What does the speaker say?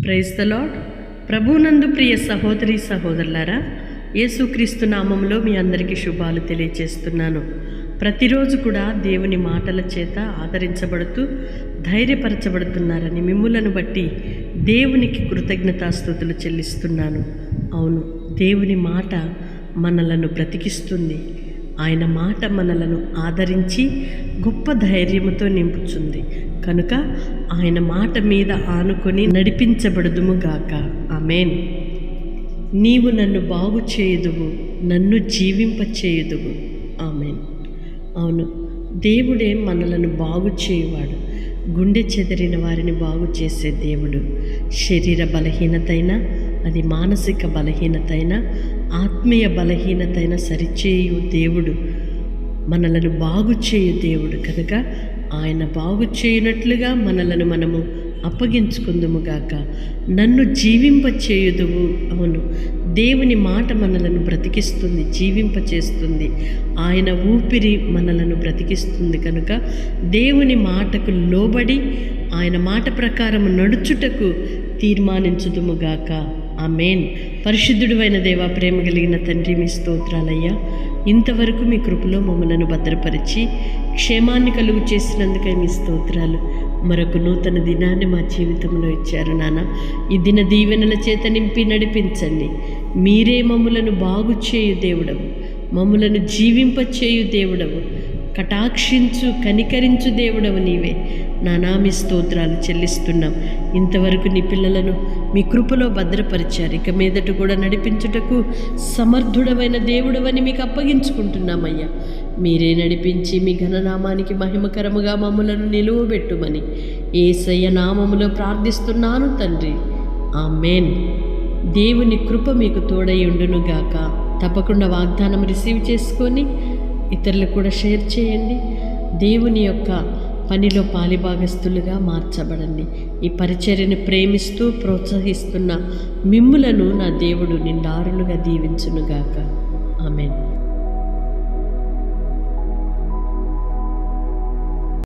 Praise the lord. ప్రభువునందు ప్రియ సహోదరి సహోదరులారా, యేసుక్రీస్తు నామంలో మీ అందరికీ శుభాలు తెలియజేస్తున్నాను. ప్రతిరోజు కూడా దేవుని మాటల చేత ఆదరించబడుతూ ధైర్యపరచబడుతున్నారని మిమ్ములను బట్టి దేవునికి కృతజ్ఞతాస్తుతులు చెల్లిస్తున్నాను. అవును, దేవుని మాట మనలను బ్రతికిస్తుంది. ఆయన మాట మనలను ఆదరించి గొప్ప ధైర్యముతో నింపుతుంది. కనుక ఆయన మాట మీద ఆనుకొని నడిపించబడుదుముగాక. ఆమేన్. నీవు నన్ను బాగు చేయుదువు, నన్ను జీవింపచేయుదువు. ఆమేన్. అవును, దేవుడే మనలను బాగు చేయువాడు. గుండె చెదిరిన వారిని బాగు చేసే దేవుడు. శరీర బలహీనతైనా, అది మానసిక బలహీనతైనా, ఆత్మీయ బలహీనతైనా సరిచేయు దేవుడు, మనలను బాగు చేయు దేవుడు. కనుక ఆయన బాగు చేయనట్లుగా మనలను మనము అప్పగించుకుందుముగాక. నన్ను జీవింపచేయుదువు. అవును, దేవుని మాట మనలను బ్రతికిస్తుంది, జీవింపచేస్తుంది. ఆయన ఊపిరి మనలను బ్రతికిస్తుంది. కనుక దేవుని మాటకు లోబడి ఆయన మాట ప్రకారం నడుచుటకు తీర్మానించుదుముగాక. ఆమేన్. పరిశుద్ధుడైన దేవా, ప్రేమ కలిగిన తండ్రి, మీ స్తోత్రాలయ్యా. ఇంతవరకు మీ కృపలో మమ్మలను భద్రపరిచి క్షేమాన్ని కలుగు చేసినందుకై మీ స్తోత్రాలు. మరొక నూతన దినాన్ని మా జీవితంలో ఇచ్చారు నాన్న. ఈ దిన దీవెనల చేత నింపి నడిపించండి. మీరే మమ్ములను బాగు చేయు దేవుడవు, మమ్ములను జీవింపచేయు దేవుడవు, కటాక్షించు కనికరించు దేవుడవు నీవే. నానా మీ స్తోత్రాలు చెల్లిస్తున్నాం. ఇంతవరకు నీ పిల్లలను మీ కృపలో భద్రపరిచారు. ఇక మీదట కూడా నడిపించుటకు సమర్థుడమైన దేవుడవని మీకు అప్పగించుకుంటున్నామయ్యా. మీరే నడిపించి మీ ఘననామానికి మహిమకరముగా మమ్ములను నిలువబెట్టుమని యేసయ్య నామములో ప్రార్థిస్తున్నాను తండ్రి. ఆమేన్. దేవుని కృప మీకు తోడై ఉండునుగాక. తప్పకుండా వాగ్దానం రిసీవ్ చేసుకొని ఇతరులకు కూడా షేర్ చేయండి. దేవుని యొక్క పనిలో పాలిభాగస్తులుగా మార్చబడండి. ఈ పరిచర్యను ప్రేమిస్తూ ప్రోత్సహిస్తున్న మిమ్ములను నా దేవుడు నిండారులుగా దీవించునుగాక. ఆమేన్.